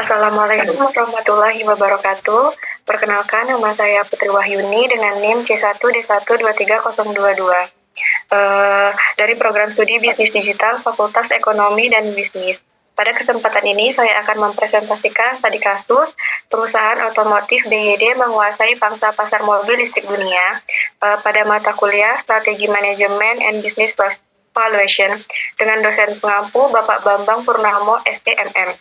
Assalamualaikum warahmatullahi wabarakatuh. Perkenalkan, nama saya Putri Wahyuni dengan NIM C1D1230022 dari program studi Bisnis Digital Fakultas Ekonomi dan Bisnis. Pada kesempatan ini, saya akan mempresentasikan studi kasus perusahaan otomotif BYD menguasai pangsa pasar mobil listrik dunia pada mata kuliah Strategi Manajemen and Business Valuation dengan dosen pengampu Bapak Bambang Purnamo, STMM.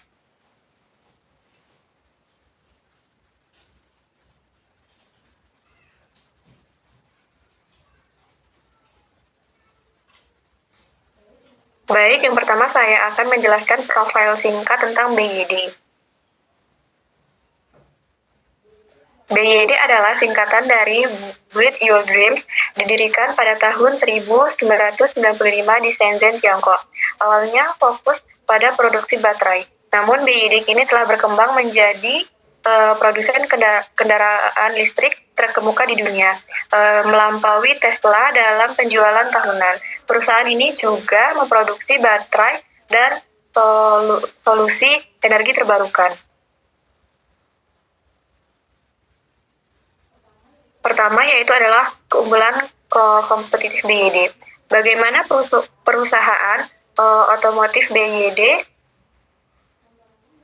Baik, yang pertama saya akan menjelaskan profil singkat tentang BYD. BYD adalah singkatan dari Build Your Dreams, didirikan pada tahun 1995 di Shenzhen, Tiongkok. Awalnya fokus pada produksi baterai, namun BYD kini telah berkembang menjadi produsen kendaraan listrik terkemuka di dunia, melampaui Tesla dalam penjualan tahunan. Perusahaan ini juga memproduksi baterai dan solusi energi terbarukan. Pertama yaitu adalah keunggulan kompetitif BYD. Bagaimana perusahaan otomotif BYD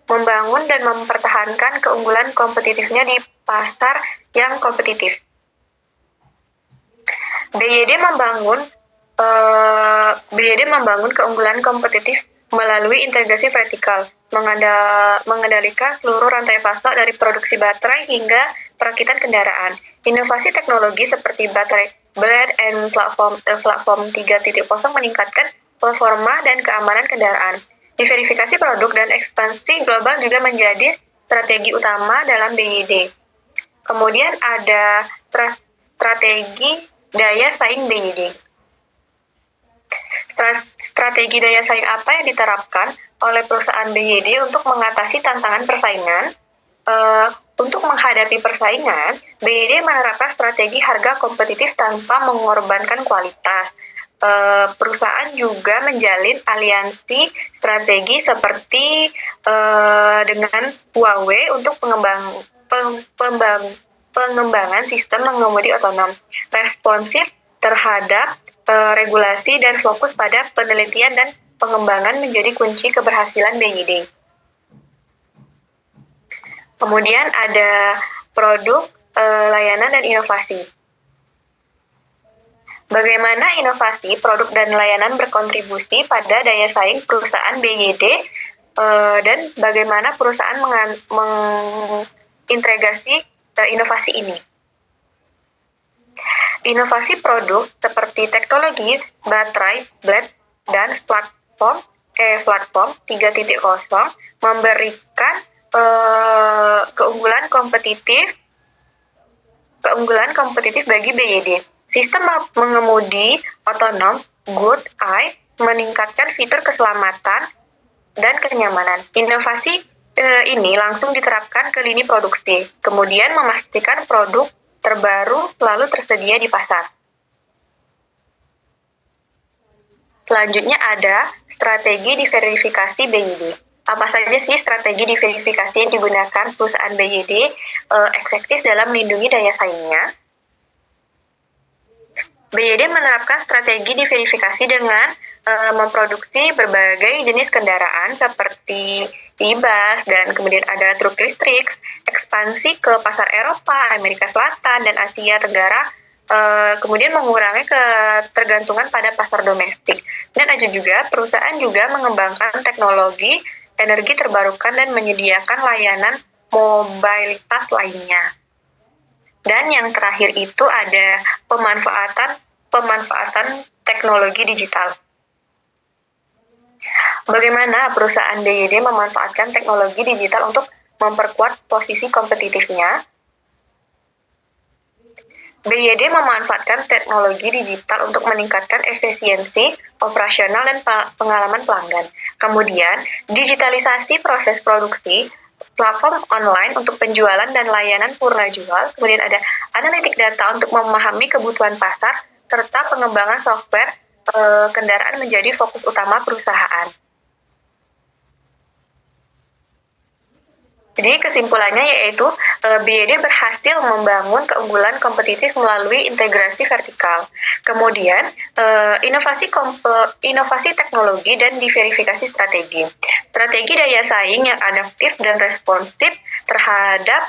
membangun dan mempertahankan keunggulan kompetitifnya di pasar yang kompetitif. BYD membangun keunggulan kompetitif melalui integrasi vertikal, mengendalikan seluruh rantai pasok dari produksi baterai hingga perakitan kendaraan. Inovasi teknologi seperti baterai blade and platform 3.0 meningkatkan performa dan keamanan kendaraan. Diverifikasi produk dan ekspansi global juga menjadi strategi utama dalam BYD. Kemudian ada strategi daya saing BYD. Strategi daya saing apa yang diterapkan oleh perusahaan BYD untuk mengatasi tantangan persaingan? Untuk menghadapi persaingan, BYD menerapkan strategi harga kompetitif tanpa mengorbankan kualitas. Perusahaan juga menjalin aliansi strategi seperti dengan Huawei untuk pengembangan sistem mengemudi otonom, responsif terhadap regulasi dan fokus pada penelitian dan pengembangan menjadi kunci keberhasilan BYD. Kemudian ada produk, layanan, dan inovasi. Bagaimana inovasi, produk, dan layanan berkontribusi pada daya saing perusahaan BYD dan bagaimana perusahaan mengintegrasi inovasi ini. Inovasi produk seperti teknologi, baterai, blade, dan platform 3.0 memberikan keunggulan kompetitif bagi BYD. Sistem mengemudi otonom Good Eye meningkatkan fitur keselamatan dan kenyamanan. Inovasi ini langsung diterapkan ke lini produksi, kemudian memastikan produk terbaru selalu tersedia di pasar. Selanjutnya ada strategi diverifikasi BYD. Apa saja sih strategi diverifikasi yang digunakan perusahaan BYD efektif dalam melindungi daya saingnya? BYD menerapkan strategi diverifikasi dengan memproduksi berbagai jenis kendaraan seperti e-bus dan kemudian ada truk listrik, ekspansi ke pasar Eropa, Amerika Selatan, dan Asia Tenggara, kemudian mengurangi ketergantungan pada pasar domestik. Dan ada juga perusahaan juga mengembangkan teknologi energi terbarukan dan menyediakan layanan mobilitas lainnya. Dan yang terakhir itu ada pemanfaatan teknologi digital. Bagaimana perusahaan BYD memanfaatkan teknologi digital untuk memperkuat posisi kompetitifnya? BYD memanfaatkan teknologi digital untuk meningkatkan efisiensi operasional dan pengalaman pelanggan. Kemudian, digitalisasi proses produksi, platform online untuk penjualan dan layanan purna jual. Kemudian ada analitik data untuk memahami kebutuhan pasar, serta pengembangan software kendaraan menjadi fokus utama perusahaan. Jadi kesimpulannya yaitu BYD berhasil membangun keunggulan kompetitif melalui integrasi vertikal. Kemudian inovasi teknologi dan diverifikasi strategi. Strategi daya saing yang adaptif dan responsif terhadap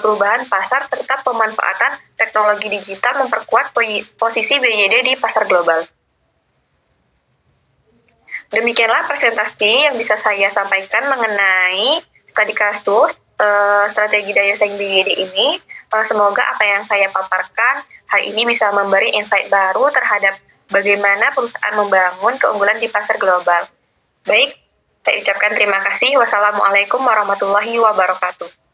perubahan pasar serta pemanfaatan teknologi digital memperkuat posisi BYD di pasar global. Demikianlah presentasi yang bisa saya sampaikan mengenai studi kasus strategi daya saing BYD ini. Semoga apa yang saya paparkan hari ini bisa memberi insight baru terhadap bagaimana perusahaan membangun keunggulan di pasar global. Baik, saya ucapkan terima kasih. Wassalamualaikum warahmatullahi wabarakatuh.